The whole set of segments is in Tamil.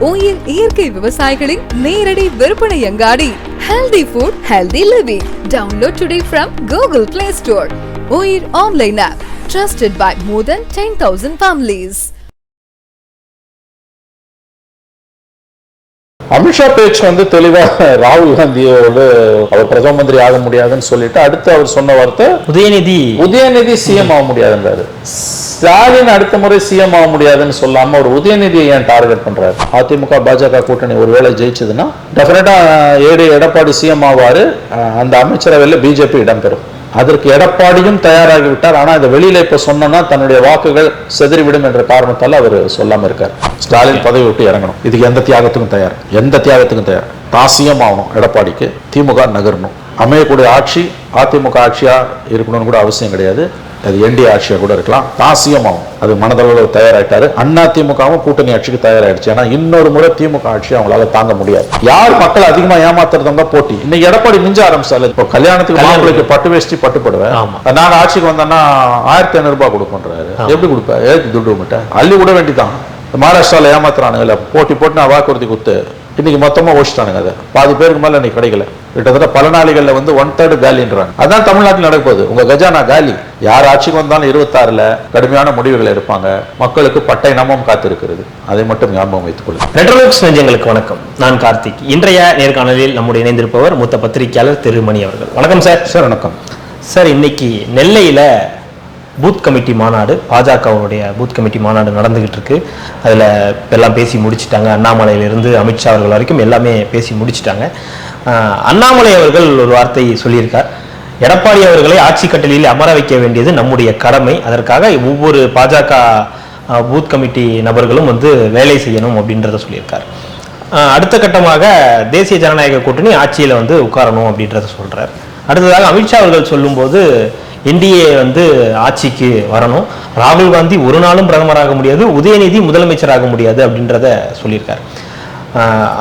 உயிர் இயற்கை விவசாயிகளின் நேரடி விற்பனை அங்காடி. Healthy food, healthy living. Download today from Google Play Store. உயிர் online app, trusted by more than 10,000 families. Amit Shah பேச்சு வந்து தெளிவா ராகுல் காந்தியோட அவர் பிரதம மந்திரி ஆக முடியாதுன்னு சொல்லிட்டு அடுத்து அவர் சொன்ன வார்த்தை உதயநிதி சிஎம் ஆக முடியாதுன்றாரு. ஸ்டாலின் அடுத்த முறை சிஎம் ஆக முடியாதுன்னு சொல்லாம ஒரு உதயநிதியை ஏன் டார்கெட் பண்றாரு? அதிமுக பாஜக கூட்டணி ஒருவேளை ஜெயிச்சதுன்னா டெஃபினட்டா எடப்பாடி சிஎம் ஆவாரு. அந்த அமைச்சரவையில் பிஜேபி இடம்பெறும். அதற்கு எடப்பாடியும் தயாராகி விட்டார். ஆனா இந்த வெளியில இப்ப சொன்னா தன்னுடைய வாக்குகள் செதறிவிடும் என்ற காரணத்தால் அவர் சொல்லாம இருக்கார். ஸ்டாலின் பதவி விட்டு இறங்கணும். இதுக்கு எந்த தியாகத்துக்கும் தயார். தாசியம் ஆகணும். எடப்பாடிக்கு திமுக நகரணும். அமையக்கூடிய ஆட்சி அதிமுக ஆட்சியா இருக்கணும்னு கூட அவசியம் கிடையாது. அது என்டிஏ ஆட்சியா கூட இருக்கலாம். தாசியம் ஆகும். அது மனதளவில் தயாராயிட்டாரு. அண்ணா திமுகவும் கூட்டணி ஆட்சிக்கு தயாராயிடுச்சு. ஏன்னா இன்னொரு முறை திமுக ஆட்சி அவங்களால தாங்க முடியாது. யார் மக்கள் அதிகமா ஏமாத்துறதா போட்டி. இன்னைக்கு எடப்பாடி மிஞ்ச ஆரம்பிச்சாரு. இப்போ கல்யாணத்துக்கு மாப்பிள்ளைக்கு பட்டு வேஷ்டி பட்டு போடுவேன். நாங்க ஆட்சிக்கு வந்தோம்னா 1500 ரூபாய் கொடுப்போன்றாரு. எப்படி கொடுப்பேன்? ஏற்று துட்டு விட்ட அள்ளி விட வேண்டிதான். மகாராஷ்டிரால ஏமாத்துறானுங்க. போட்டி நான் வாக்குறுதி கொடுத்து இன்னைக்கு மொத்தமா ஓடிச்சிட்டானுங்க. அதை பாதி பேருக்கு மேல இன்னைக்கு கிடைக்கல. கிட்டத்தட்ட பல நாளிகள்ல வந்து 1/3 காலின்றாங்க. அதான் தமிழ்நாட்டில் நடக்குது. உங்க கஜானா காலி. யார் ஆட்சிக்கு வந்தாலும் 26ல கடுமையான முடிவுகள் எடுப்பாங்க. மக்களுக்கு பட்டை நமம் காத்திருக்கிறது. அதை மட்டும் ஞாபகம் வைத்துக் கொள்ளுங்கள். நெட்வொர்க்ஸ் நெஞ்சங்களுக்கு வணக்கம். நான் கார்த்திக். இன்றைய நேர்காணலில் நம்முடைய இணைந்திருப்பவர் மூத்த பத்திரிகையாளர் திருமணி அவர்கள். வணக்கம் சார். சார் வணக்கம் சார். இன்னைக்கு நெல்லையில பூத் கமிட்டி மாநாடு, பாஜகவுடைய பூத் கமிட்டி மாநாடு நடந்துகிட்டு இருக்கு. அதில் எல்லாம் பேசி முடிச்சுட்டாங்க. அண்ணாமலையிலிருந்து அமித்ஷா அவர்கள் வரைக்கும் எல்லாமே பேசி முடிச்சுட்டாங்க. அண்ணாமலை அவர்கள் ஒரு வார்த்தை சொல்லியிருக்கார். எடப்பாடி அவர்களை ஆட்சி கட்டளையில் அமர வைக்க வேண்டியது நம்முடைய கடமை. அதற்காக ஒவ்வொரு பாஜக பூத் கமிட்டி நபர்களும் வந்து வேலை செய்யணும் அப்படின்றத சொல்லியிருக்கார். அடுத்த கட்டமாக தேசிய ஜனநாயக கூட்டணி ஆட்சியில் வந்து உட்காரணும் அப்படின்றத சொல்றார். அடுத்ததாக அமித்ஷா அவர்கள் சொல்லும்போது என்டிஏ வந்து ஆட்சிக்கு வரணும். ராகுல் காந்தி ஒரு நாளும் பிரதமராக முடியாது, உதயநிதி முதலமைச்சராக முடியாது அப்படின்றத சொல்லியிருக்கார்.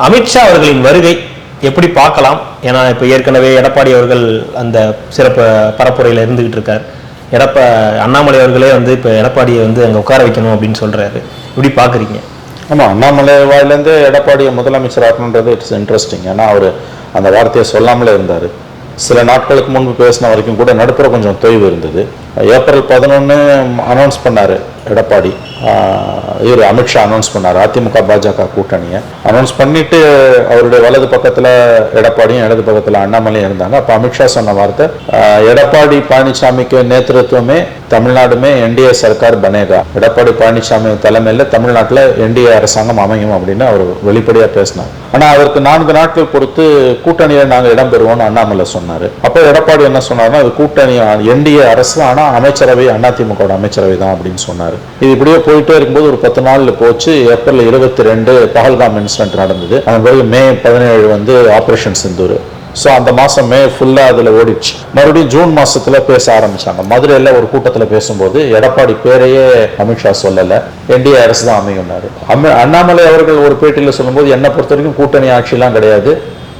அமித்ஷா அவர்களின் வருகை எப்படி பார்க்கலாம்? ஏன்னா இப்போ ஏற்கனவே எடப்பாடி அவர்கள் அந்த சிறப்பு பரப்புரையில் இருந்துகிட்டு இருக்கார். அண்ணாமலை அவர்களே வந்து இப்போ எடப்பாடியை வந்து அங்கே உட்கார வைக்கணும் அப்படின்னு சொல்றாரு. எப்படி பார்க்குறீங்க? ஆமாம், அண்ணாமலை வாயிலேருந்து எடப்பாடியை முதலமைச்சர் ஆக்கணுன்றது இட்ஸ் இன்ட்ரெஸ்டிங். ஏன்னா அவர் அந்த வார்த்தையை சொல்லாமலே இருந்தார். சில நாட்களுக்கு முன்பு பேசின வரைக்கும் கூட நடுப்புற கொஞ்சம் தொய்வு இருந்தது. ஏப்ரல் 11 அனௌன்ஸ் பண்ணார் எடப்பாடி. இவர் அமித்ஷா அனௌன்ஸ் பண்ணார் அதிமுக பாஜக கூட்டணியை அனௌன்ஸ் பண்ணிட்டு அவருடைய வலது பக்கத்தில் எடப்பாடியும் இடது பக்கத்தில் அண்ணாமலையும் இருந்தாங்க. அப்போ அமித்ஷா சொன்ன வார்த்தை, எடப்பாடி பழனிசாமிக்கு நேத்திருத்துவமே தமிழ்நாடுமே என்டிஏ சர்க்கார் பனேகா. எடப்பாடி பழனிசாமி தலைமையில் தமிழ்நாட்டில் என்டிஏ அரசாங்கம் அமையும் அப்படின்னு அவர் வெளிப்படையாக பேசினார். ஆனால் அதற்கு 4 நாட்கள் பொறுத்து கூட்டணியில் நாங்கள் இடம்பெறுவோம்னு அண்ணாமலை சொன்னார். அப்போ எடப்பாடி என்ன சொன்னார்னா, அது கூட்டணி என்டிஏ அரசு, ஆனால் அமைச்சரவை அதிமுக அமைச்சரவை தான் அப்படின்னு சொன்னார். இது இப்படியே போயிட்டே இருக்கும்போது ஒரு 10 நாள்ல போச்சு. ஏப்ரல் 22 பஹல்காம் இன்சிடென்ட் நடந்தது. அதன் பிறகு மே 17 வந்து ஆபரேஷன் சிந்தூர். ஸோ அந்த மாதம் மே ஃபுல்லாக அதில் ஓடிச்சு. மறுபடியும் ஜூன் மாதத்தில் பேச ஆரம்பிச்சாங்க. மதுரையில் ஒரு கூட்டத்தில் பேசும்போது எடப்பாடி பேரையே அமித்ஷா சொல்லலை, என்டிஏ அரசு தான் அமையும்னாரு. அண்ணாமலை அவர்கள் ஒரு பேட்டியில் சொல்லும்போது என்னை பொறுத்த வரைக்கும் கூட்டணி ஆட்சிலாம் கிடையாது,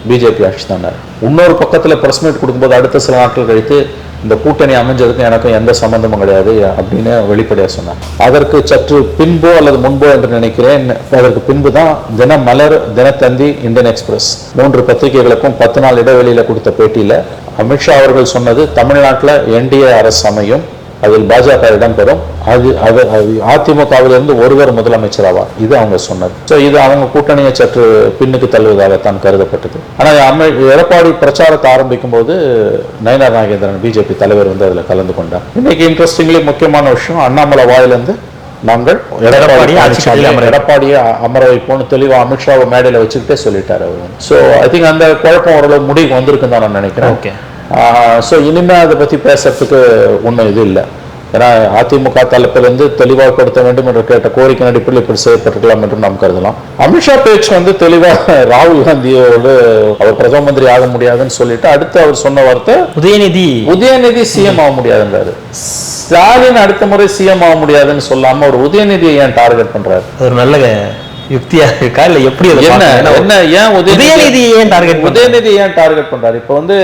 பிஜேபி ஆட்சி தான். இன்னொரு பக்கத்தில் பிரஸ் மீட் கொடுக்கும்போது அடுத்த சில நாட்கள் கழித்து இந்த கூட்டணி அமைஞ்சதுக்கு எனக்கும் எந்த சம்பந்தமும் கிடையாது அப்படின்னு வெளிப்படையாக சொன்னார். அதற்கு சற்று பின்போ அல்லது முன்போ என்று நினைக்கிறேன், அதற்கு பின்பு தான் தினமலர், தினத்தந்தி, இந்தியன் எக்ஸ்பிரஸ் 3 பத்திரிகைகளுக்கும் 10 நாள் இடைவெளியில் கொடுத்த பேட்டியில் அமித்ஷா அவர்கள் சொன்னது, தமிழ்நாட்டில் என்டிஏ அரசு அமையும், அதில் பாஜக இடம்பெறும், அது அதிமுகவிலிருந்து ஒருவர் முதலமைச்சர் ஆவார். இது அவங்க சொன்னது. ஸோ இது அவங்க கூட்டணியை சற்று பின்னுக்கு தள்ளுவதாகத்தான் கருதப்பட்டது. ஆனால் எடப்பாடி பிரச்சாரத்தை ஆரம்பிக்கும் போது நயினார் நாகேந்திரன் பிஜேபி தலைவர் வந்து அதில் கலந்து கொண்டார். இன்னைக்கு இன்ட்ரெஸ்டிங்லி முக்கியமான விஷயம், அண்ணாமலை வாயிலிருந்து நாங்கள் எடப்பாடியை அமர வைப்போம்னு தெளிவாக அமித்ஷாவை மேடையில் வச்சுக்கிட்டே சொல்லிட்டார் அவர். ஸோ ஐ திங்க் அந்த குழப்பம் ஓரளவு முடிவுக்கு வந்திருக்குன்னு தான் நான் நினைக்கிறேன். ஓகே. ஸோ இனிமேல் அதை பற்றி பேசுறதுக்கு ஒன்றும் இது இல்லை. ஏன்னா அதிமுக தரப்பிலிருந்து தெளிவாகப்படுத்த வேண்டும் என்று கேட்ட கோரிக்கை அடிப்படையில் இப்படி செய்யப்பட்டிருக்கலாம் என்று நாம் கருதலாம். அமித்ஷா பேச்சு வந்து தெளிவாக ராகுல் காந்தியோடு அவர் பிரதம மந்திரி ஆக முடியாதுன்னு சொல்லிட்டு அடுத்து அவர் சொன்ன வார்த்தை உதயநிதி சிஎம் ஆக முடியாதுன்றாரு. ஸ்டாலின் அடுத்த முறை சிஎம் ஆக முடியாதுன்னு சொல்லாம ஒரு உதயநிதியை ஏன் டார்கெட் பண்றாரு? ஒரு நல்ல யுக்தியா இருக்கா இல்ல எப்படி? ஏன் உதயநிதி ஏன் டார்கெட் பண்றாரு? இப்ப வந்து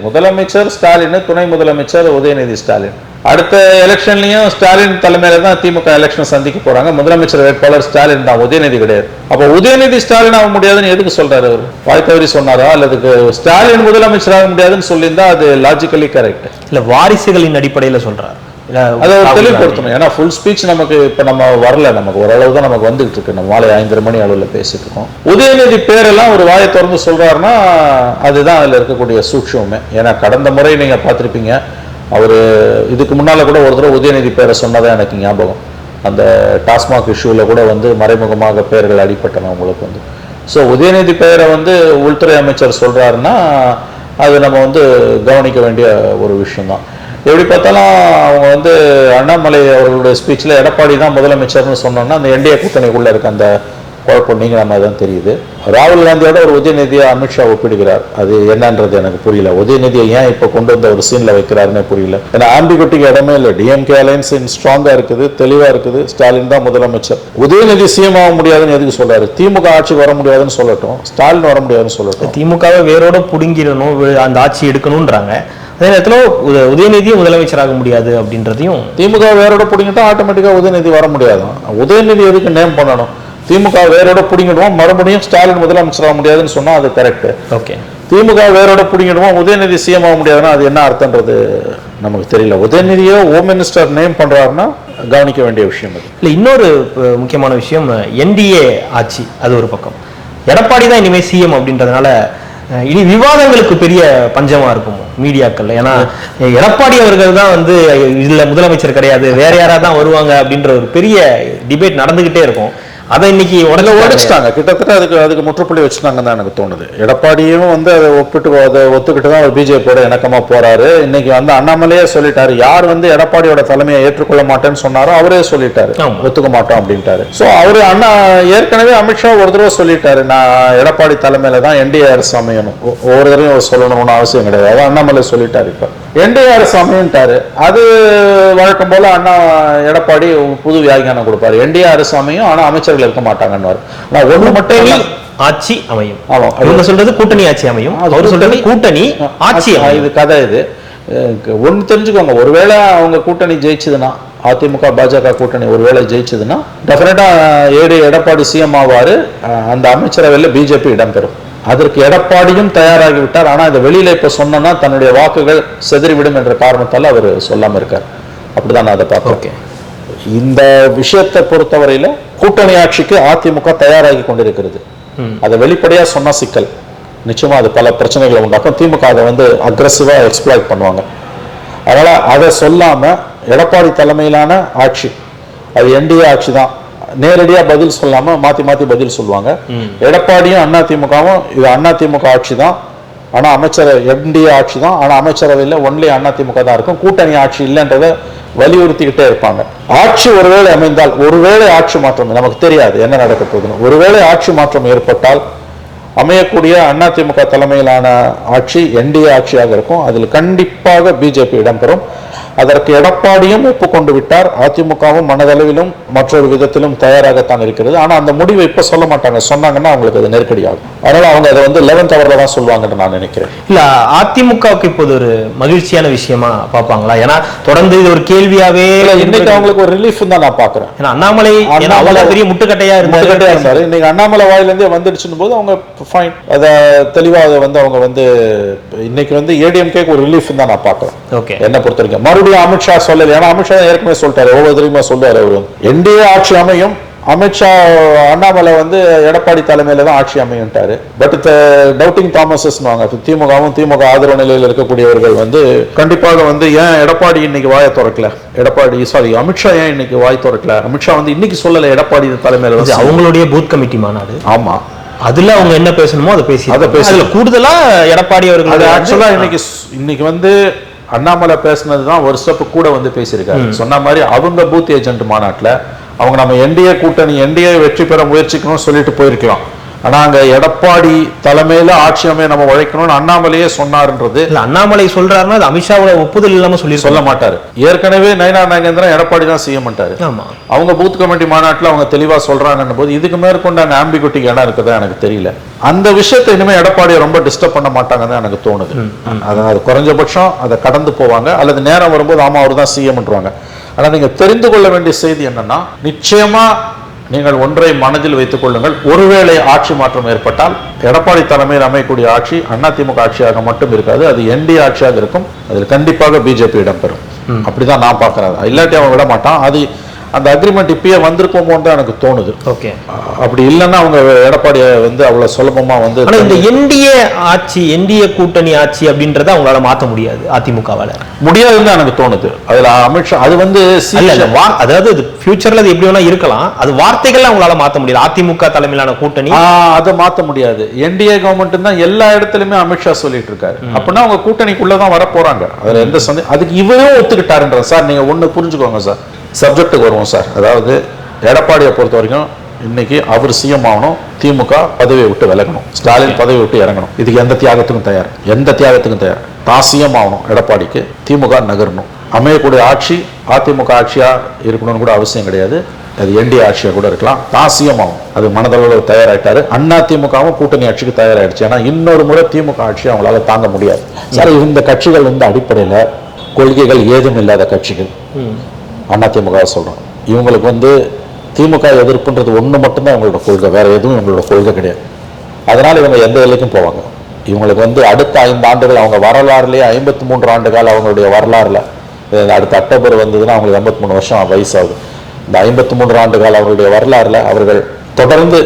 முதலமைச்சர் ஸ்டாலின், துணை முதலமைச்சர் உதயநிதி ஸ்டாலின். அடுத்த எலெக்ஷன்லயும் ஸ்டாலின் தலைமையில தான் திமுக எலெக்ஷன் சந்திக்க போறாங்க. முதலமைச்சர் வேட்பாளர் ஸ்டாலின் தான், உதயநிதி கிடையாது. அப்ப உதயநிதி ஸ்டாலின் ஆக முடியாதுன்னு எதுக்கு சொல்றாரு அவர்? வாய் தவறி சொன்னாரா அல்லது ஸ்டாலின் முதலமைச்சர் ஆக முடியாதுன்னு சொல்லியிருந்தா அது லாஜிக்கலி கரெக்ட் இல்ல வாரிசுகளின் அடிப்படையில சொல்றாரு, அதை தெளிவுபடுத்தணும். ஏன்னா ஃபுல் ஸ்பீச் நமக்கு இப்ப நம்ம வரல, நமக்கு ஓரளவு தான் நமக்கு வந்துகிட்டு இருக்கு. நம்ம மாலை 5:30 மணி அளவில் பேசிட்டு இருக்கோம். உதயநிதி பேரெல்லாம் ஒரு வாயை திறந்து சொல்றாருன்னா அதுதான் அதுல இருக்கக்கூடிய சூட்சமே. ஏன்னா கடந்த முறை நீங்க பார்த்திருப்பீங்க, அவர் இதுக்கு முன்னால கூட ஒரு தடவை உதயநிதி பேரை சொன்னதான் எனக்கு ஞாபகம். அந்த டாஸ்மாக் இஷ்யூல கூட வந்து மறைமுகமாக பெயர்கள் அடிபட்டன உங்களுக்கு வந்து. ஸோ உதயநிதி பெயரை வந்து உள்துறை அமைச்சர் சொல்றாருன்னா அது நம்ம வந்து கவனிக்க வேண்டிய ஒரு விஷயம்தான். எப்படி பார்த்தாலும் அவங்க வந்து அண்ணாமலை அவர்களுடைய ஸ்பீச்சில் எடப்பாடி தான் முதலமைச்சர்னு சொன்னோன்னா அந்த என்டிஏ கூட்டணிக்குள்ள இருக்க அந்த குழப்பம் நீங்க நம்ம தான் தெரியுது. ராகுல் காந்தியோட ஒரு உதயநிதியை அமித்ஷா ஒப்பிடுகிறார். அது என்னன்றது எனக்கு புரியல. உதயநிதியை ஏன் இப்போ கொண்டு வந்த ஒரு சீன்ல வைக்கிறாருன்னு புரியல. ஏன்னா ஆம்பிகுட்டிக்கு இடமே இல்லை. டிஎம்கே அலையன்ஸ் ஸ்ட்ராங்கா இருக்குது, தெளிவா இருக்குது. ஸ்டாலின் தான் முதலமைச்சர். உதயநிதி சிஎம் ஆக முடியாதுன்னு எதுக்கு சொல்றாரு? திமுக ஆட்சி வர முடியாதுன்னு சொல்லட்டும், ஸ்டாலின் வர முடியாதுன்னு சொல்லட்டும். திமுகவை வேரோட புடுங்கிடணும், அந்த ஆட்சி எடுக்கணும்ன்றாங்க. அதே நேரத்தில் உதயநிதியும் முதலமைச்சராக முடியாது அப்படின்றதையும், திமுக வேரோட பிடிங்கிட்டா ஆட்டோமேட்டிக்கா உதயநிதி வர முடியாது. உதயநிதி எதுக்கு நேம் பண்ணணும்? திமுக வேரோட பிடிங்கிடுவோம், மறுபடியும் ஸ்டாலின் முதலமைச்சர் ஆக முடியாதுன்னு சொன்னா அது கரெக்ட். ஓகே. திமுக வேரோட பிடிங்கிடுவோம், உதயநிதி சிஎம் ஆக முடியாதுன்னா அது என்ன அர்த்தம்ன்றது நமக்கு தெரியல. உதயநிதியோ ஹோம் மினிஸ்டர் நேம் பண்றாருன்னா கவனிக்க வேண்டிய விஷயம் அது. இல்லை, இன்னொரு முக்கியமான விஷயம் என்டிஏ ஆட்சி. அது ஒரு பக்கம். எடப்பாடி தான் இனிமேல் சிஎம் அப்படின்றதுனால இனி விவாதங்களுக்கு பெரிய பஞ்சமா இருக்கும் மீடியாக்கள். ஏன்னா எடப்பாடி அவர்கள் தான் வந்து இதுல முதலமைச்சர் கிடையாது, வேற யாராவது தான் வருவாங்க அப்படின்ற ஒரு பெரிய டிபேட் நடந்துகிட்டே இருக்கும். அதை இன்னைக்கு உடனே உடைச்சிட்டாங்க. கிட்டத்தட்ட அதுக்கு முற்றுப்புள்ளி வச்சுட்டாங்கன்னு தான் எனக்கு தோணுது. எடப்பாடியும் வந்து அதை ஒத்துக்கிட்டு தான் அவர் பிஜேபியோட இணக்கமா போறாரு. இன்னைக்கு வந்து அண்ணாமலையே சொல்லிட்டாரு, யார் வந்து எடப்பாடியோட தலைமையை ஏற்றுக்கொள்ள மாட்டேன்னு சொன்னாரோ அவரே சொல்லிட்டாரு, ஒத்துக்க மாட்டோம் அப்படின்ட்டாரு. ஸோ அவரு ஏற்கனவே அமித்ஷா ஒரு தடவை சொல்லிட்டாரு, நான் எடப்பாடி தலைமையில தான் என்டிஏ அரசு அமையணும், ஒவ்வொரு தடவையும் சொல்லணும்னு அவசியம் கிடையாது. அதான் அண்ணாமலை சொல்லிட்டாரு. இப்ப என்டிஏ அரசு அமையன்ட்டாரு. அது வழக்கம் போல எடப்பாடி புது வியாக்கியானம் கொடுப்பாரு. என்டிஏ அரசு அமையும், ஆனா அமைச்சர் இருக்க மாட்டாங்கன்னு. ஒண்ணு மட்டும் ஆட்சி அமையும். இவங்க சொல்றது கூட்டணி ஆட்சி அமையும், அவர் சொல்றது கூட்டணி ஆட்சி. இது கதை. இது ஒண்ணு தெரிஞ்சுக்கோங்க, ஒருவேளை அவங்க கூட்டணி ஜெயிச்சதுன்னா, அதிமுக பாஜக கூட்டணி ஒருவேளை ஜெயிச்சதுன்னா டெஃபினட்டா எடப்பாடி சிஎம் ஆவாரு. அந்த அமைச்சரவையில் பிஜேபி இடம்பெறும். அதற்கு எடப்பாடியும் தயாராகி விட்டார். ஆனா இந்த வெளியில இப்ப சொன்னா தன்னுடைய வாக்குகள் செதறிவிடும் என்ற காரணத்தால் அவர் சொல்லாம இருக்கார். அப்படிதான் நான் அதை பார்ப்பேன். இந்த விஷயத்தை பொறுத்தவரையில கூட்டணி ஆட்சிக்கு அதிமுக தயாராகி கொண்டிருக்கிறது. அதை வெளிப்படையா சொன்னா சிக்கல், நிச்சயமா அது பல பிரச்சனைகளை உண்டாக்கும். திமுக அதை வந்து அக்ரெசிவா எக்ஸ்ப்ளாய்ட் பண்ணுவாங்க. அதனால அதை சொல்லாம எடப்பாடி தலைமையிலான ஆட்சி, அது என்டிஏ ஆட்சி தான், நேரடியா பதில் சொல்லாம மாத்தி மாத்தி பதில் சொல்லுவாங்க. எடப்பாடியும் அதிமுகவும் இது அதிமுக ஆட்சி தான், ஆனா அமைச்சர் என்டிஏ ஆட்சி தான், ஆனா அமைச்சரவையில் ஒன்லி அதிமுக தான் இருக்கும், கூட்டணி ஆட்சி இல்லைன்றதை வலியுறுத்திக்கிட்டே இருப்பாங்க. ஆட்சி ஒருவேளை அமைந்தால், ஒருவேளை ஆட்சி மாற்றம், நமக்கு தெரியாது என்ன நடக்க போகுதுன்னு, ஒருவேளை ஆட்சி மாற்றம் ஏற்பட்டால் அமையக்கூடிய அதிமுக தலைமையிலான ஆட்சி என்டிஏ ஆட்சியாக இருக்கும். அதில் கண்டிப்பாக பிஜேபி இடம்பெறும். அதற்கு எடப்பாடியும் ஒப்புக்கொண்டு விட்டார். அதிமுகவும் மனதளவிலும் மற்றொரு விதத்திலும் தயாராகத்தான் இருக்கிறது. ஆனா அந்த முடிவை இப்ப சொல்ல மாட்டாங்க, சொன்னாங்கன்னா அவங்களுக்கு அது நெருக்கடியாகும். அதனால அவங்க அதை வந்து 11th ஹவர்ல தான் சொல்லுவாங்கன்னு நான் நினைக்கிறேன். இல்ல, அதிமுகவுக்கு இப்போது ஒரு மகிழ்ச்சியான விஷயமா பார்ப்பாங்களா? ஏன்னா தொடர்ந்து இது ஒரு கேள்வியாவே இன்னைக்கு அவங்களுக்கு ஒரு ரிலீஃப் தான் நான் பாக்குறேன். ஏன்னா அண்ணாமலை பெரிய முட்டுக்கட்டையா இருந்தாரு. இன்னைக்கு அண்ணாமலை வாயிலிருந்தே வந்துடுச்சுன்னு போது அவங்க ஃபைன், அதை தெளிவா அதை வந்து அவங்க வந்து இன்னைக்கு வந்து ஏடிஎம்கே ஒரு ரிலீஃப் தான் நான் பாக்குறேன். ஓகே, என்ன பொறுத்த வரைக்கும் மறுபடியும் அமித்ஷா சொல்லல. ஏன்னா அமித்ஷா ஏற்கனவே சொல்லிட்டாரு, ஒவ்வொரு தெரியுமா சொல்லுவாரு அவரு, என்டிஏ ஆட்சி அமையும், அமித்ஷா அண்ணாமலை வந்து எடப்பாடி தலைமையில தான் ஆட்சி அமையும்ட்டாரு. பட் டவுட்டிங் தாமஸஸ் திமுகவும் திமுக ஆதரவு நிலையில் இருக்கக்கூடியவர்கள் வந்து கண்டிப்பாக வந்து ஏன் எடப்பாடி இன்னைக்கு வாயை திறக்கல, அமித்ஷா ஏன் இன்னைக்கு வாய் திறக்கல, அமித்ஷா வந்து இன்னைக்கு சொல்லல எடப்பாடி தலைமையில வந்து அவங்களுடைய பூத் கமிட்டி மாநாடு. ஆமா, அதுல அவங்க என்ன பேசணுமோ அதை பேசி கூடுதலா எடப்பாடி அவர்கள் ஆக்சுவலா இன்னைக்கு வந்து அண்ணாமலை பேசினதுதான் ஒரு ஸ்டெப் கூட வந்து பேசியிருக்காரு. சொன்ன மாதிரி அவங்க பூத் ஏஜென்ட் மாநாட்டில் அவங்க நம்ம என்டிஏ கூட்டணி என்டிஏ வெற்றி பெற முயற்சிக்கணும்னு சொல்லிட்டு போயிருக்கலாம். ஆனா அங்க எடப்பாடி தலைமையில ஆட்சி அமைய நம்ம உழைக்கணும்னு அண்ணாமலையே சொன்னாருன்றது. இல்ல அண்ணாமலை சொல்றாருன்னா அது அமித்ஷாவோட ஒப்புதல் இல்லாம சொல்ல மாட்டாரு. ஏற்கனவே நயினார் நாகேந்திரன் எடப்பாடி தான் செய்ய மாட்டாரு. அவங்க பூத் கமிட்டி மாநாட்டில் அவங்க தெளிவா சொல்றாங்கன்னு போது இதுக்கு மேற்கொண்டு அங்க ஆம்பிகுட்டிக்கு இடம் இருக்குதா எனக்கு தெரியல. அந்த விஷயத்தை இனிமே எடப்பாடியை ரொம்ப டிஸ்டர்ப் பண்ண மாட்டாங்கன்னு எனக்கு தோணுது. அதாவது குறைஞ்சபட்சம் அதை கடந்து போவாங்க, அல்லது நேரம் வரும்போது ஆமா அவர் தான் சிஎம்ன்றாங்க. ஆனா நீங்க தெரிந்து கொள்ள வேண்டிய செய்தி என்னன்னா, நிச்சயமா நீங்கள் ஒன்றை மனதில் வைத்துக் கொள்ளுங்கள். ஒருவேளை ஆட்சி மாற்றம் ஏற்பட்டால் எடப்பாடி தலைமையில் அமையக்கூடிய ஆட்சி அதிமுக ஆட்சியாக மட்டும் இருக்காது, அது என்டிஏ ஆட்சியாக இருக்கும். அதில் கண்டிப்பாக பிஜேபி இடம்பெறும். அப்படிதான் நான் பார்க்கிறேன். இல்லாட்டி அவன் விட மாட்டான். அது அந்த அக்ரிமெண்ட் இப்பயே வந்திருக்கோமோன்னு தான் எனக்கு தோணுது. ஓகே, அப்படி இல்லைன்னா அவங்க எடப்பாடியை வந்து அவ்வளவு சுலபமா வந்து இந்த என்டிஏ ஆட்சி, என்டிஏ கூட்டணி ஆட்சி அப்படின்றத அவங்களால மாற்ற முடியாது, அதிமுகவால முடியாதுன்னு எனக்கு தோணுது. அதுல அமித்ஷா அது வந்து அதாவது ஃபியூச்சர்ல அது எப்படி வேணா இருக்கலாம், அது வார்த்தைகள் அவங்களால மாற்ற முடியாது. அதிமுக தலைமையிலான கூட்டணி அதை மாற்ற முடியாது. என்டிஏ கவர்மெண்ட் தான் எல்லா இடத்துலயுமே அமித்ஷா சொல்லிட்டு இருக்காரு. அப்படின்னா அவங்க கூட்டணிக்குள்ளதான் வர போறாங்க. அதுல எந்த சந்தேகம். அதுக்கு இவரும் ஒத்துக்கிட்டாருன்ற சார். நீங்க ஒண்ணு புரிஞ்சுக்கோங்க சார், சப்ஜெக்டுக்கு வருவோம் சார். அதாவது எடப்பாடியை பொறுத்த வரைக்கும் இன்னைக்கு அவர் சிஎம் ஆகணும், திமுக பதவியை விட்டு விலகணும், ஸ்டாலின் பதவி விட்டு இறங்கணும். இதுக்கு எந்த தியாகத்துக்கும் தயார். தான் சிஎம் ஆகணும், எடப்பாடிக்கு திமுக நகரணும். அமையக்கூடிய ஆட்சி அதிமுக ஆட்சியா இருக்கணும்னு கூட அவசியம் கிடையாது, அது என்டிஏ ஆட்சியா கூட இருக்கலாம். தான் சிஎம் ஆகும், அது மனதளவில் தயாராயிட்டாரு. அதிமுகவும் கூட்டணி ஆட்சிக்கு தயாராயிடுச்சு. ஏன்னா இன்னொரு முறை திமுக ஆட்சி அவங்களால தாங்க முடியாது சார். இந்த கட்சிகள் வந்து அடிப்படையில் கொள்கைகள் ஏதும் இல்லாத கட்சிகள். அதிமுக சொல்றோம், இவங்களுக்கு வந்து திமுக எதிர்ப்புன்றது ஒன்று மட்டும்தான் இவங்களோட கொள்கை, வேற எதுவும் இவங்களோட கொள்கை கிடையாது. அதனால இவங்க எந்த எல்லைக்கும் போவாங்க. இவங்களுக்கு வந்து அடுத்த 5 ஆண்டுகள் அவங்க வரலாறுலேயே 53 ஆண்டு காலம் அவங்களுடைய வரலாறுல, அடுத்த அக்டோபர் வந்ததுன்னா அவங்களுக்கு 53 வருஷம் வயசாகுது. இந்த 53 ஆண்டு காலம் அவர்களுடைய வரலாறுல அவர்கள் தொடர்ந்து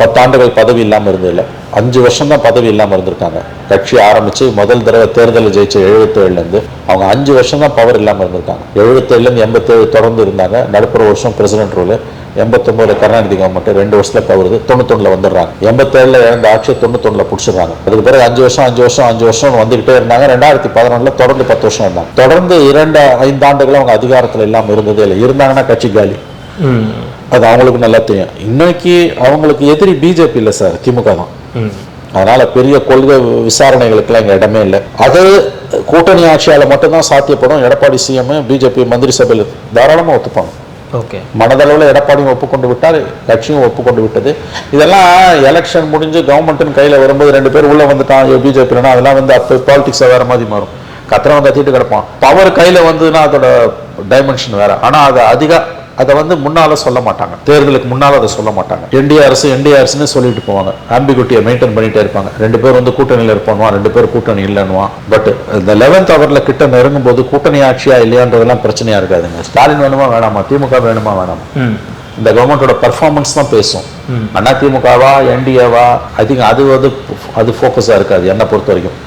10 ஆண்டுகள் பதவி இல்லாமல் இருந்ததில்லை, 5 வருஷம் தான் பதவி இல்லாமல் இருந்திருக்காங்க. கட்சி ஆரம்பிச்சு முதல் தடவை தேர்தலில் ஜெயிச்ச 77லேருந்து அவங்க 5 வருஷம் தான் பவர் இல்லாமல் இருந்திருக்காங்க. 77லேருந்து 87 தொடர்ந்து இருந்தாங்க. நடுப்புற வருஷம் பிரசிடென்ட் ரூல். 89 கருணாநிதி கவர்மெண்ட் 2 வருஷத்துல கவருது. 91 வந்துடுறாங்க. 87 இழந்த ஆட்சியை 91 பிடிச்சிடுறாங்க. அதுக்கு பிறகு 5 வருஷம் வந்துகிட்டே இருந்தாங்க. 2011 தொடர்ந்து 10 வருஷம் இருந்தாங்க. தொடர்ந்து 5 ஆண்டுகள் அவங்க அதிகாரத்தில் இல்லாமல் இருந்ததே இல்லை. இருந்தாங்கன்னா கட்சி காலி. அது அவங்களுக்கு நல்லா தெரியும். இன்னைக்கு அவங்களுக்கு எதிரி பிஜேபி இல்லை சார், திமுக தான். அதனால பெரிய கொள்கை விசாரணைகளுக்கெல்லாம் இங்க இடமே இல்லை. அது கூட்டணி ஆட்சியால மட்டும்தான் சாத்தியப்படும். எடப்பாடி சிஎம், பிஜேபி மந்திரி சபையில் தாராளமா ஒத்துப்பாங்க. மனதளவில் எடப்பாடியும் ஒப்புக்கொண்டு விட்டார், கட்சியும் ஒப்புக்கொண்டு விட்டது. இதெல்லாம் எலெக்ஷன் முடிஞ்சு கவர்மெண்ட்டின் கையில் வரும்போது 2 பேர் உள்ள வந்துட்டான் பிஜேபினா, அதெல்லாம் வந்து அப்போ பாலிடிக்ஸாக வேற மாதிரி மாறும். கத்திரவன் கத்திட்டு கிடப்பான். பவர் கையில் வந்ததுன்னா அதோட டைமென்ஷன் வேற. ஆனால் அது அதை வந்து முன்னால சொல்ல மாட்டாங்க, தேர்தலுக்கு முன்னால அதை சொல்ல மாட்டாங்க. என்டிஏ அரசுன்னு சொல்லிட்டு போவாங்க. ஆம்பிகுட்டியை மெயின்டைன் பண்ணிட்டே இருப்பாங்க. 2 பேர் வந்து கூட்டணியில் இருப்பானுவான், 2 பேர் கூட்டணி இல்லைன்னுவான். பட் இந்த 11th ஹவர்ல கிட்ட நெருங்கும் போது கூட்டணி ஆட்சியா இல்லையான்றதெல்லாம் பிரச்சனையா இருக்காதுங்க. ஸ்டாலின் வேணுமா வேணாமா, திமுக வேணுமா வேணாமா, இந்த கவர்மெண்டோட பர்ஃபார்மன்ஸ் தான் பேசும். அதிமுகவா என்டிஏவா அது ஃபோக்கஸா இருக்காது. என்னை பொறுத்த வரைக்கும்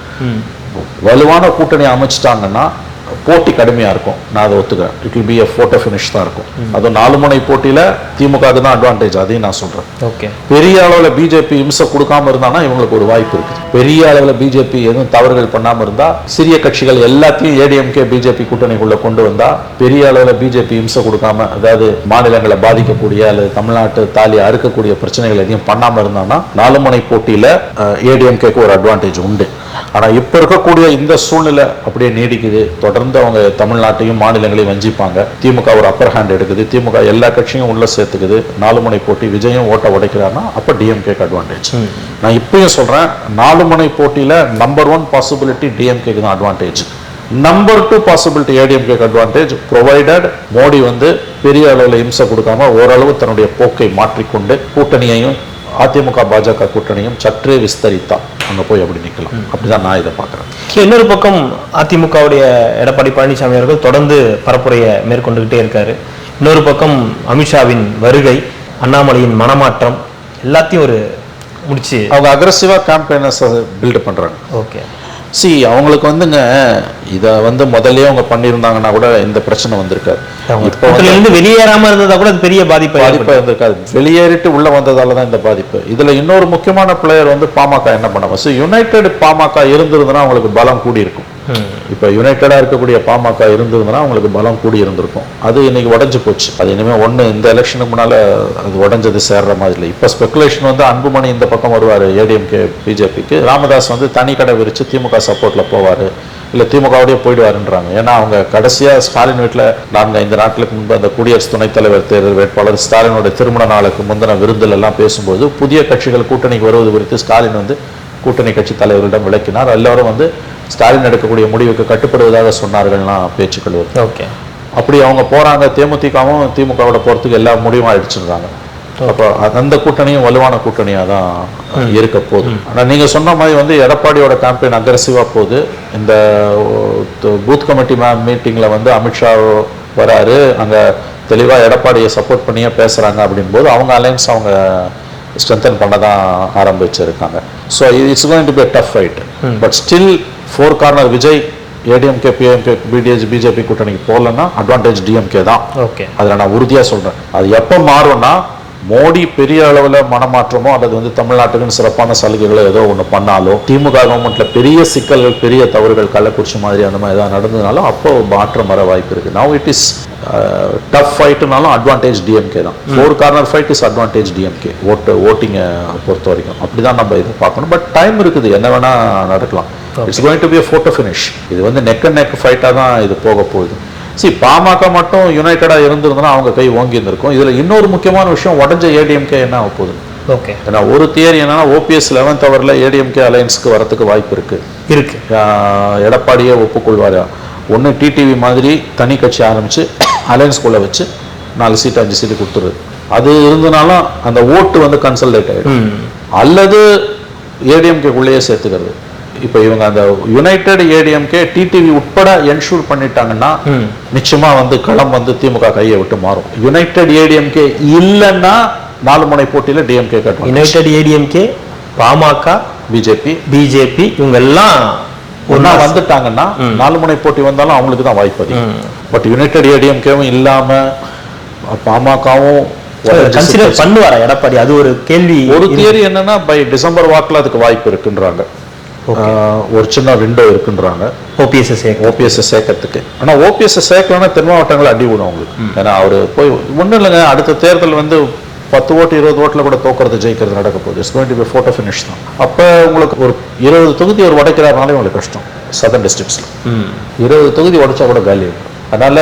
வலுவான கூட்டணி அமைச்சிட்டாங்கன்னா போட்டி கடுமையா இருக்கும், நான் அதை ஒத்துக்கிறேன். It will be a photo finish தான் இருக்கும். அதுவும் 4 முனை போட்டியில திமுக தான் அட்வான்டேஜ், அதையும் நான் சொல்றேன். பெரிய அளவுல பிஜேபி இம்சை கொடுக்காம இருந்தானா இவங்களுக்கு ஒரு வாய்ப்பு இருக்கு. பெரிய அளவுல பிஜேபி எதுவும் தவறுகள் பண்ணாம இருந்தா, சிறிய கட்சிகள் எல்லாத்தையும் ஏடிஎம்கே பிஜேபி கூட்டணிக்குள்ள கொண்டு வந்தா, பெரிய அளவுல பிஜேபி இம்சை கொடுக்காம, அதாவது மாநிலங்களை பாதிக்கக்கூடிய அல்லது தமிழ்நாட்டு தாலியை அறுக்கக்கூடிய பிரச்சனைகள் எதையும் பண்ணாம இருந்தானா 4 முனை போட்டியில ஏடிஎம்கேக்கு ஒரு அட்வான்டேஜ் உண்டு. ஆனா இப்ப இருக்கக்கூடிய இந்த சூழ்நிலை அப்படியே நீடிக்குது. தொடர்ந்து அவங்க தமிழ்நாட்டையும் மாநிலங்களையும் வஞ்சிப்பாங்க. திமுக ஒரு அப்பர் ஹேண்ட் எடுக்குது. திமுக எல்லா கட்சியும் உள்ள சேர்த்துக்குது. 4 முனை போட்டி, விஜயும் ஓட்ட உடைக்கிறாருன்னா அப்ப டிஎம்கேக்கு அட்வான்டேஜ். நான் இப்பயும் சொல்றேன், 4 முனை போட்டியில நம்பர் 1 பாசிபிலிட்டி டிஎம்கேக்கு தான் அட்வான்டேஜ். நம்பர் 2 பாசிபிலிட்டி ஏடிஎம்கேக்கு அட்வான்டேஜ், ப்ரொவைடட் மோடி வந்து பெரிய அளவில் இம்சை கொடுக்காம ஓரளவு தன்னுடைய போக்கை மாற்றிக்கொண்டு கூட்டணியையும் அதிமுக பாஜக கூட்டணியும் சற்றே விஸ்தரித்தா அங்க போய் அப்படி நிக்கலாம். அப்படிதான் நான் இதை பார்க்கிறேன். இன்னொரு பக்கம் அதிமுகவுடைய எடப்பாடி பழனிசாமி அவர்கள் தொடர்ந்து பரப்புரையை மேற்கொண்டுகிட்டே இருக்காரு. இன்னொரு பக்கம் அமித்ஷாவின் வருகை, அண்ணாமலையின் மனமாற்றம், எல்லாத்தையும் ஒரு முடிச்சு அவங்க அக்ரெசிவா கேம்பெயினர்ஸ் பில்ட் பண்றாங்க. ஓகே, அவங்களுக்கு வந்துங்க இதை வந்து முதல்ல அவங்க பண்ணியிருந்தாங்கன்னா கூட இந்த பிரச்சனை வந்திருக்காது. வெளியேறாம இருந்ததா கூட பெரிய பாதிப்பு இருந்திருக்காது. வெளியேறிட்டு உள்ள வந்ததால தான் இந்த பாதிப்பு. இதுல இன்னொரு முக்கியமான பிளேயர் வந்து பாமக என்ன பண்ணாம, யுனைடெட் பாமக இருந்திருந்தனா அவங்களுக்கு பலம் கூடி இருக்கும். இப்போ யுனைடடா இருக்கக்கூடிய பாமக இருந்ததுன்னா அவங்களுக்கு பலம் கூடி இருந்திருக்கும். அது இன்னைக்கு உடஞ்சு போச்சு. அது இனிமேல் இந்த எலெக்ஷனுக்கு முன்னால அது உடஞ்சது சேர்ற மாதிரி இல்லை. இப்போ ஸ்பெகுலேஷன் வந்து அன்புமணி இந்த பக்கம் வருவார் ஏடிஎம்கே பிஜேபிக்கு, ராமதாஸ் வந்து தனி கடை விரிச்சு திமுக சப்போர்ட்ல போவார், இல்லை திமுகவோடய போயிடுவாருன்றாங்க. ஏன்னா அவங்க கடைசியாக ஸ்டாலின் வீட்டில் 4-5 நாட்களுக்கு முன்பு அந்த குடியரசு துணைத் தலைவர் தேர்தல் வேட்பாளர் ஸ்டாலினோட திருமண நாளுக்கு முந்தின விருந்தில் எல்லாம் பேசும்போது புதிய கட்சிகள் கூட்டணிக்கு வருவது குறித்து ஸ்டாலின் வந்து கூட்டணி கட்சி தலைவர்களிடம் விளக்கினார். எல்லாரும் வந்து ஸ்டாலின் எடுக்கக்கூடிய முடிவுக்கு கட்டுப்படுவதாக சொன்னார்கள்லாம் பேச்சுக்கள் வருது. ஓகே, அப்படி அவங்க போகிறாங்க. தேமுதிகவும் திமுகவோட போகிறதுக்கு எல்லா முடிவும் ஆயிடுச்சுருந்தாங்க. அப்போ அந்த கூட்டணியும் வலுவான கூட்டணியாக தான் இருக்க போகுது. ஆனால் நீங்கள் சொன்ன மாதிரி வந்து எடப்பாடியோட கேம்பெயின் அக்ரெசிவாக போகுது. இந்த பூத் கமிட்டி மீட்டிங்கில் வந்து அமித்ஷா வராரு, அங்கே தெளிவாக எடப்பாடியை சப்போர்ட் பண்ணியே பேசுகிறாங்க அப்படின்போது அவங்க அலைன்ஸ் அவங்க ஸ்ட்ரென்தன் பண்ண தான் ஆரம்பிச்சிருக்காங்க. So it's going to be a tough fight. But still 4 corner Vijay ADMK PMK BJP கூட்டணிக்கு போகலன்னா அட்வான்டேஜ் டிஎம்கே தான். ஓகே, அதில் நான் உறுதியாக சொல்கிறேன். அது எப்போ மாறும்னா மோடி பெரிய அளவில் மனமாற்றமோ அல்லது வந்து தமிழ்நாட்டுக்குன்னு சிறப்பான சலுகைகளோ ஏதோ ஒன்று பண்ணாலோ, திமுக கவர்மெண்ட்ல பெரிய சிக்கல்கள் பெரிய தவறுகள் கள்ளக்குறிச்சி மாதிரி அந்த மாதிரி ஏதாவது நடந்ததுனாலும் அப்போ மாற்றம் வர வாய்ப்பு இருக்கு. நவ் இட் இஸ் டஃப் ஃபைட்டுனாலும் அட்வான்டேஜ் டிஎம்கே தான். 4 corner fight is advantage DMK ஓட்டிங்கை பொறுத்த வரைக்கும். அப்படிதான் நம்ம இதை பார்க்கணும். பட் டைம் இருக்குது, என்ன வேணா நடக்கலாம். It's going to be a photo finish. இது வந்து நெக் அண்ட் நெக் ஃபைட்டாக தான் இது போக போகுது. பாமக மட்டும் யுனைடடா இருந்திருந்தா அவங்க கை ஓங்கி இருந்திருக்கும். இதுல இன்னொரு முக்கியமான விஷயம், உடஞ்ச ஏடிஎம்கே என்ன ஆக போகுது. ஓகே, ஏன்னா ஒரு தியரி என்னன்னா ஓபிஎஸ் 11th ஹவர்ல ஏடிஎம்கே அலையன்ஸ்க்கு வரதுக்கு வாய்ப்பு இருக்கு. எடப்பாடியே ஒப்புக்கொள்வாரா? ஒன்று டிடிவி மாதிரி தனி கட்சி ஆரம்பிச்சு அலையன்ஸ்குள்ள வச்சு 4 சீட் 5 சீட்டு கொடுத்துருது. அது இருந்தனாலும் அந்த ஓட்டு வந்து கன்சல்டேட் ஆயிடும். அல்லது ஏடிஎம்கேக்குள்ளேயே சேர்த்துக்கிறது. இப்போ இவங்க அந்த யுனைடெட் ஏடிஎம்கே டிடிவி உட்பட என்ஷூர் பண்ணிட்டாங்கன்னா நிச்சயமா வந்து களம் வந்து திமுக கையை விட்டு மாறும். யுனைடெட் ஏடிஎம்கே இல்லைன்னா 4 முனை போட்டியில டிஎம்கே கட்டும். யுனைடெட் ஏடிஎம்கே பாமக பிஜேபி இவங்க எல்லாம் ஒன்னா வந்துட்டாங்கன்னா 4 முனை போட்டி வந்தாலும் அவங்களுக்கு தான் வாய்ப்பு அதிகம். பட் யுனைடெட் ஏடிஎம்கேவும் இல்லாம பாமகவும் கன்சிடர் பண்ணுவாரா எடப்பாடி? அது ஒரு கேள்வி. ஒரு தியரி என்னன்னா பை டிசம்பர் வாக்குல அதுக்கு வாய்ப்பு இருக்குன்றாங்க. ஒரு சின்ன விண்டோ இருக்குன்றாங்க ஓபிஎஸ் சேர்க்கறதுக்கு. ஆனா ஓபிஎஸ் சேர்க்கலன்னா தென் மாவட்டங்கள் அடி விடும் அவங்களுக்கு. ஏன்னா அவரு போய் ஒன்றும் இல்லைங்க, அடுத்த தேர்தல் வந்து 10 ஓட்டு 20 ஓட்டுல கூட தோக்கிறது ஜெயிக்கிறது நடக்க போகுது. It's going to be photo finish தான். அப்ப உங்களுக்கு ஒரு 20 தொகுதி ஒரு உடைக்கிறாருனாலே உங்களுக்கு கஷ்டம். சதர்ன் டிஸ்ட்ரிக்ட்ஸ்ல 20 தொகுதி உடைச்சா கூட காலி ஆகும். அதனால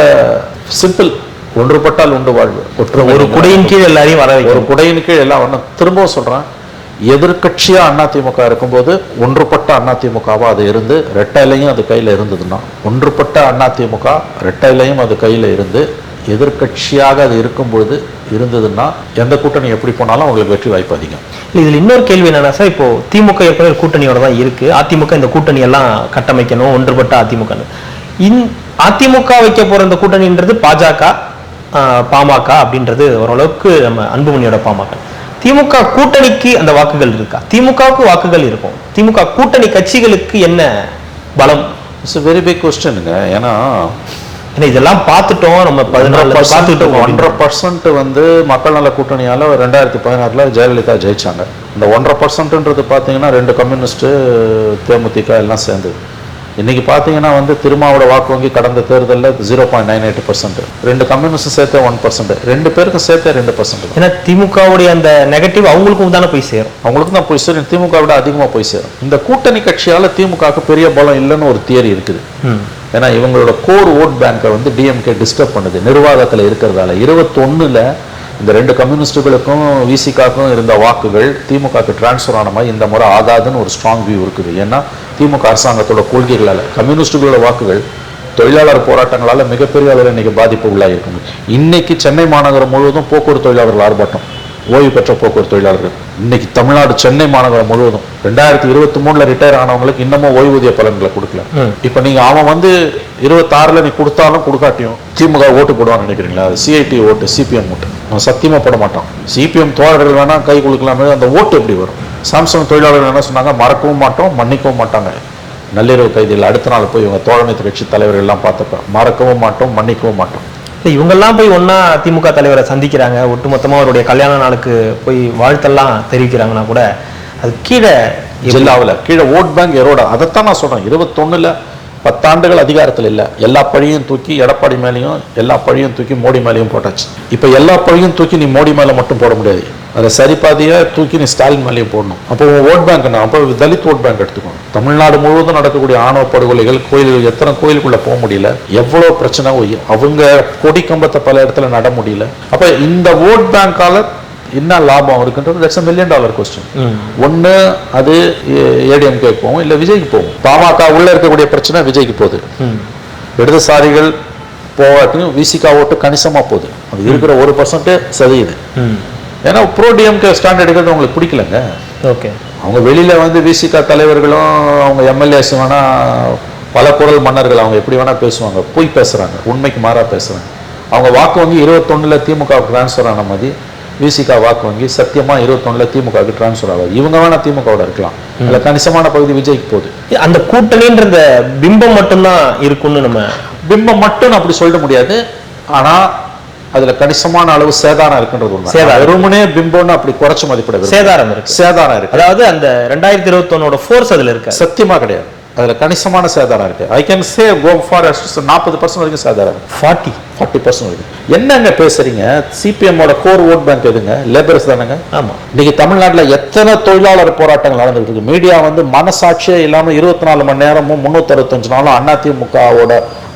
சிம்பிள், ஒன்றுபட்டால் உண்டு வாழ்வு. ஒரு குடையின் கீழ் எல்லாரையும் வர ஒரு குடையின் கீழ் எல்லாம் வரணும். திரும்பவும் சொல்றேன், எதிர்கட்சியா அதிமுக இருக்கும்போது ஒன்றுபட்ட அதிமுகவா அது இருந்து ரெட்டையிலையும் அது கையில இருந்ததுன்னா, ஒன்றுபட்ட அதிமுக ரெட்டையிலையும் அது கையில இருந்து எதிர்கட்சியாக அது இருக்கும்போது இருந்ததுன்னா எந்த கூட்டணி எப்படி போனாலும் அவங்களுக்கு வெற்றி வாய்ப்பு அதிகம். இதுல இன்னொரு கேள்வி என்னன்னா சார், இப்போ திமுக ஏற்கனவே கூட்டணியோட தான் இருக்கு. அதிமுக இந்த கூட்டணி எல்லாம் கட்டமைக்கணும், ஒன்றுபட்ட அதிமுக. அதிமுக வைக்க போற இந்த கூட்டணின்றது பாஜக பாமக அப்படின்றது ஓரளவுக்கு நம்ம அன்புமணியோட பாமக. திமுக கூட்டணிக்கு அந்த வாக்குகள் இருக்கா? திமுகவுக்கு வாக்குகள் இருக்கும், திமுக கூட்டணி கட்சிகளுக்கு என்ன பலம்? It's a very big questionங்க. ஏன்னா இதெல்லாம் பார்த்துட்டோம் நம்ம 1% வந்து மக்கள் நல கூட்டணியால 2016 ஜெயலலிதா ஜெயிச்சாங்க. இந்த 1.5% பார்த்தீங்கன்னா 2 கம்யூனிஸ்ட் தேமுதிக எல்லாம் சேர்ந்து. இன்னைக்கு பார்த்தீங்கன்னா வந்து திருமாவோட வாக்கு வங்கி கடந்த தேர்தலில் 0.98%, 2 கம்யூனிஸ்ட் சேர்த்த 1%, 2 பேருக்கும் சேர்த்த 2%. ஏன்னா திமுகவுடைய அந்த நெகட்டிவ் அவங்களுக்கும் தானே போய் சேரும், அவங்களுக்கு தான் போய் சேரும், திமுக விட அதிகமாக போய் சேரும். இந்த கூட்டணி கட்சியால திமுகவுக்கு பெரிய பலம் இல்லைன்னு ஒரு தியரி இருக்குது. ஏன்னா இவங்களோட கோர் ஓட் பேங்கை வந்து டிஎம்கே டிஸ்டர்ப் பண்ணுது நிர்வாகத்தில் இருக்கிறதால. 21ல் இந்த 2 கம்யூனிஸ்டுகளுக்கும் விசிகாக்கும் இருந்த வாக்குகள் திமுகவுக்கு டிரான்ஸ்ஃபர் ஆன மாதிரி இந்த முறை ஆகாதுன்னு ஒரு ஸ்ட்ராங் வியூ இருக்குது. ஏன்னா திமுக அரசாங்கத்தோட கொள்கைகளால் கம்யூனிஸ்டுகளோட வாக்குகள் தொழிலாளர் போராட்டங்களால் மிகப்பெரிய அளவில் இன்னைக்கு பாதிப்பு உள்ளாயிருக்குங்க. இன்னைக்கு சென்னை மாநகரம் முழுவதும் போக்குவரத்து தொழிலாளர்கள் ஆர்ப்பாட்டம், ஓய்வு பெற்ற போக்குவரத்து தொழிலாளர்கள். இன்னைக்கு தமிழ்நாடு சென்னை மாநகரம் முழுவதும் 2023 ரிட்டையர் ஆனவங்களுக்கு இன்னமும் ஓய்வூதிய பலன்களை கொடுக்கல. இப்ப நீங்க அவன் வந்து 26ல் நீ கொடுத்தாலும் கொடுக்காட்டியும் திமுக ஓட்டு போடுவான்னு நினைக்கிறீங்களா? சிஐடி ஓட்டு, சிபிஎம் ஓட்டு அவன் சத்தியமா போட மாட்டான். சிபிஎம் தோழர்கள் வேணா கை கொடுக்கலாமே, அந்த ஓட்டு எப்படி வரும்? சாம்சங் தொழிலாளர்கள் என்ன சொன்னாங்க, மறக்கவும் மாட்டோம் மன்னிக்கவும் மாட்டாங்க. நள்ளிரவு கைதிகள் அடுத்த நாள் போய் இவங்க தோழமைத்து கட்சி தலைவர்கள் எல்லாம் பார்த்தப்ப மறக்கவும் மாட்டோம் மன்னிக்கவும் மாட்டோம். இவங்கெல்லாம் போய் ஒன்னா திமுக தலைவரை சந்திக்கிறாங்க, ஒட்டுமொத்தமா அவருடைய கல்யாண நாளுக்கு போய் வாழ்த்தெல்லாம் தெரிவிக்கிறாங்கன்னா கூட அது கீழே ஜில்லாவில் கீழே ஓட் பேங்க் எரோட. அதைத்தான் நான் சொல்றேன். 21ல் 10 ஆண்டுகள் அதிகாரத்தில் இல்லை. எல்லா பழியும் தூக்கி எடப்பாடி மேலேயும் எல்லா பழியும் தூக்கி மோடி மேலேயும் போட்டாச்சு. இப்போ எல்லா பழியும் தூக்கி நீ மோடி மேலே மட்டும் போட முடியாது. அதை சரிபாதியை தூக்கி நீ ஸ்டாலின் மேலேயும் போடணும். அப்போ ஓட் பேங்க் என்ன? அப்போ தலித் ஓட் பேங்க் எடுத்துக்கணும். தமிழ்நாடு முழுவதும் நடக்கக்கூடிய ஆணவ படுகொலைகள், கோயில்கள், எத்தனை கோயிலுக்குள்ள போக முடியல, எவ்வளோ பிரச்சனை, அவங்க கொடி கம்பத்தை பல இடத்துல நட முடியல. அப்போ இந்த ஓட் பேங்கால என்ன லாபம் இருக்குன்றது $1 மில்லியன் கொஸ்டின். ஒன்று அது ஏடிஎம்கே போகும், இல்லை விஜய்க்கு போகும். பாமக உள்ள இருக்கக்கூடிய பிரச்சனை விஜய்க்கு போகுது. இடதுசாரிகள் போவாட்டும் விசிகா ஓட்டு கணிசமா போகுது. அது இருக்கிற 1% சதவீது. ஏன்னா ப்ரோ டிஎம்கே ஸ்டாண்ட் எடுக்கிறது உங்களுக்கு பிடிக்கலங்க. ஓகே, அவங்க வெளியில வந்து விசிகா தலைவர்களும் அவங்க எம்எல்ஏஸ் வேணா பல குரல் மன்னர்கள், அவங்க எப்படி வேணா பேசுவாங்க, போய் பேசுறாங்க, உண்மைக்கு மாறா பேசுறாங்க. அவங்க வாக்கு வங்கி 21 திமுக டிரான்ஸ்ஃபர் ஆன மாதிரி விசிகா வாக்கு வங்கி சத்தியமா 21 திமுகவுக்கு டிரான்ஸ்ஃபர் ஆகாது. இவங்க வேணா திமுகவோட இருக்கலாம், அதுல கணிசமான பகுதி விஜய்க்கு போகுது. அந்த கூட்டணின்ற பிம்பம் மட்டும்தான் இருக்கும்னு நம்ம பிம்பம் மட்டும் அப்படி சொல்ல முடியாது. ஆனா அதுல கணிசமான அளவு சேதாரம் இருக்குன்றது உண்மை. வெறுமனே பிம்பம்னு அப்படி குறைச்சு மதிப்பிட சேதாரம் இருக்கு. அதாவது அந்த 2021 ஃபோர்ஸ் அதுல இருக்கு, சத்தியமா கிடையாது. அதுல கணிசமான சேதாரம் இருக்கு. I can say go for 40% வரைக்கும் சேதாரம் இருக்கு. 40% வரைக்கும். என்னங்க பேசுறீங்க? சிபிஎம்மோட கோர் ஓட் பேங்க் எதுங்க? லேபர்ஸ் தானங்க. ஆமா. இன்னைக்கு தமிழ்நாட்டுல எத்தனை தொழிலாளர் போராட்டங்கள் நடந்துட்டு இருக்கு. மீடியா வந்து மனசாட்சியே இல்லாம 24 மணி நேரமும் 365 நாளும் அதிமுகவோட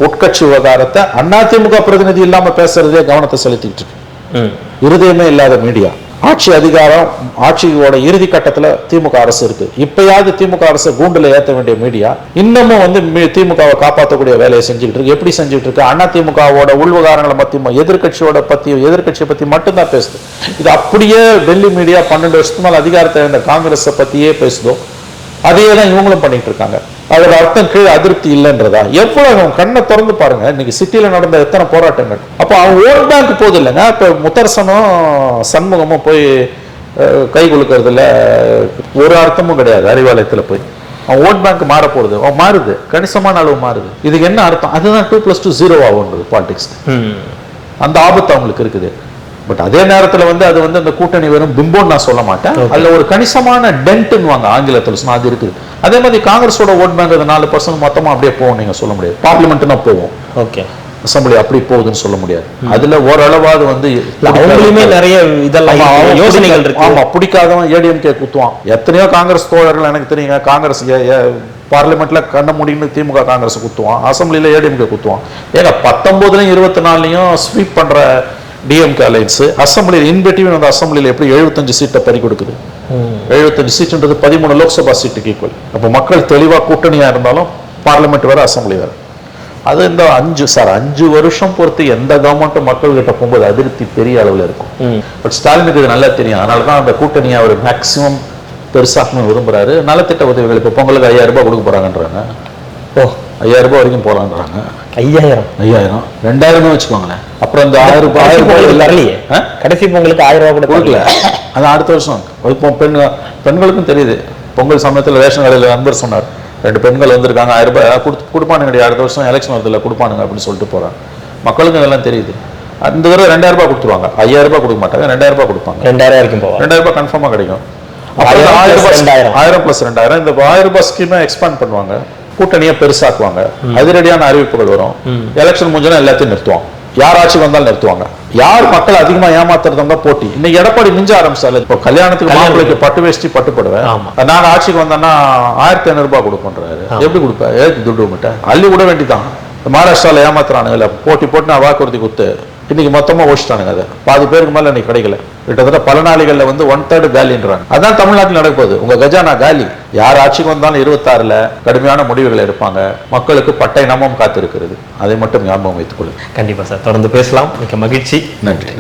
உட்கட்சி விவகாரத்தை அதிமுக பிரதிநிதி இல்லாம பேசுறதே கவனத்தை செலுத்திட்டு இருக்கு. இருதயமே இல்லாத மீடியா. ஆட்சி அதிகாரம், ஆட்சியோட இறுதி கட்டத்துல திமுக அரசு இருக்கு. இப்பயாவது திமுக அரசு கூண்டுல ஏற்ற வேண்டிய மீடியா இன்னமும் வந்து திமுகவை காப்பாற்றக்கூடிய வேலையை செஞ்சுக்கிட்டு இருக்கு. எப்படி செஞ்சுட்டு இருக்கு? அதிமுகவோட உள்விவகாரங்களை பத்தி, எதிர்கட்சியை பத்தி மட்டும்தான் பேசுது. இது அப்படியே டெல்லி மீடியா 12 வருஷத்துக்கு மேல அதிகாரத்தை இருந்த காங்கிரஸை பத்தியே பேசுதோ, அதையே தான் இவங்களும் பண்ணிட்டு இருக்காங்க. அதோட அர்த்தம் கீழே அதிருப்தி இல்லைன்றதா? எவ்வளவு கண்ணை திறந்து பாருங்க, இன்னைக்கு சிட்டியில நடந்த எத்தனை போராட்டங்கள். அப்போ அவங்க ஓட் பேங்க் போகுது இல்லைங்க. இப்ப முத்தரசனும் சண்முகமும் போய் கை குலுக்கிறதுல ஒரு அர்த்தமும் கிடையாது. அறிவாலயத்துல போய் அவன் ஓட் பேங்க் மாற போறது, அவன் மாறுது, கணிசமான அளவு மாறுது. இதுக்கு என்ன அர்த்தம்? அதுதான் 2+2 0 ஆகுன்றது பாலிடிக்ஸ். அந்த ஆபத்து அவங்களுக்கு இருக்குது. பட் அதே நேரத்தில் வந்து அது வந்து அந்த கூட்டணி வெறும் பிம்போன்னு நான் சொல்ல மாட்டேன். அதுல ஒரு கணிசமான டென்ட்னு வாங்க ஆங்கிலத்தில் சொன்னா அது இருக்குது. அதே மாதிரி காங்கிரஸோட ஓட் பேங்க் 4% மொத்தமா அப்படியே போகும் நீங்க சொல்ல முடியாது. பார்லிமெண்ட்னா போகும், ஓகே, அசம்பிளி அப்படி போகுதுன்னு சொல்ல முடியாது. அதுல ஓரளவாவது வந்து நிறைய இதெல்லாம் யோசனைகள் இருக்கு. ஆமா, பிடிக்காதவன் ஏடிஎம்கே குத்துவான். எத்தனையோ காங்கிரஸ் தோழர்கள் எனக்கு தெரியுங்க, காங்கிரஸ் பார்லிமெண்ட்ல கண்ண முடின்னு திமுக காங்கிரஸ் குத்துவான், அசம்பிளில ஏடிஎம்கே குத்துவான். ஏங்க 19லயும் 24லயும் ஸ்வீப் பண்ற டிஎம்கே அலைன்ஸ் அசம்பிளியில் இன்வெட்டிவ் அந்த அசம்பிளியில் எப்படி 75 சீட்டை பறி கொடுக்குது. 75 சீட்டுன்றது 13 லோக்சபா சீட்டுக்கு ஈக்குவல். அப்போ மக்கள் தெளிவா கூட்டணியா இருந்தாலும் பார்லிமெண்ட் வேற, அசம்பிளி வேற. அது இந்த 5 வருஷம் பொறுத்து எந்த கவர்மெண்ட்டும் மக்கள் கிட்ட போகும்போது அதிருப்தி பெரிய அளவில் இருக்கும். பட் ஸ்டாலினுக்கு இது நல்லா தெரியும். அதனாலதான் அந்த கூட்டணியை அவர் மேக்சிமம் பெருசாக விரும்புறாரு. நலத்திட்ட உதவிகள் இப்போ பொங்கலுக்கு 5000 ரூபாய் கொடுக்க போறாங்கன்றாங்க. 5000 ரூபாய் வரைக்கும் போலான்றாங்க. 5000 2000 வச்சுக்கோங்களேன். அப்புறம் இந்த 1000 ரூபாய் கடைசி பொங்கலுக்கு 1000 ரூபாய் கூட கொடுக்கல. அது அடுத்த வருஷம். பெண்களுக்கும் தெரியுது. பொங்கல் சமயத்தில் ரேஷன் கடையில் நண்பர் சொன்னார், 2 பெண்கள் வந்திருக்காங்க, 1000 ரூபாய் கொடுப்பானுங்க, அடுத்த வருஷம் எலெக்ஷன் வருதுல கொடுப்பானுங்க அப்படின்னு சொல்லிட்டு போறாங்க. மக்களுக்கும் இதெல்லாம் தெரியுது. அந்த தடவை 2000 ரூபாய் கொடுத்துருவாங்க. 5000 ரூபாய் கொடுக்க மாட்டாங்க, 2000 ரூபாய் கொடுப்பாங்க. 2000 வரைக்கும் போவாங்க. 2000 ரூபாய் கன்ஃபார்மா கிடைக்கும். 1000 + 2000 இந்த 1000 ரூபாய் ஸ்கீமை எக்ஸ்பேண்ட் பண்ணுவாங்க. கூட்டணியை பெருசாக்குவாங்க. அதிரடியான அறிவிப்புகள் வரும். எலெக்ஷன் முடிஞ்சா எல்லாத்தையும் நிறுத்துவாங்க. யார் ஆட்சிக்கு வந்தாலும் நிறுத்துவாங்க. யார் மக்கள் அதிகமா ஏமாத்துறதா போட்டி. இன்னைக்கு எடப்பாடி மிஞ்ச ஆரம்பிச்சாரு. இப்போ கல்யாணத்துக்கு மாப்பிள்ளைக்கு பட்டு வேஷ்டி பட்டு போடுவேன், நான் ஆட்சிக்கு வந்தேன்னா 1500 ரூபாய் கொடுப்பேன்றாரு. எப்படி கொடுப்பேன்? ஏத்து துட்டு விட்டேன் அள்ளி விட வேண்டிதான். மகாராஷ்டிரால ஏமாத்துறானுங்க, போட்டு நான் வாக்குறுதி கொடுத்து இன்னைக்கு மொத்தமா ஓடிச்சிட்டானுங்க. அதை பாதி பேருக்கு மேல இன்னைக்கு கிடைக்கல. கிட்டத்தட்ட பல நாளிகள்ல வந்து 1/3 காலின்றாங்க. அதான் தமிழ்நாட்டில் நடக்குது. உங்க கஜானா காலி. யார் ஆட்சிக்கு வந்தாலும் 26ல கடுமையான முடிவுகள் எடுப்பாங்க. மக்களுக்கு பட்டை நாமம் காத்திருக்கிறது. அதை மட்டும் ஞாபகம் வைத்துக் கொள்ளுங்க. கண்டிப்பா சார், தொடர்ந்து பேசலாம். மிக்க மகிழ்ச்சி. நன்றி.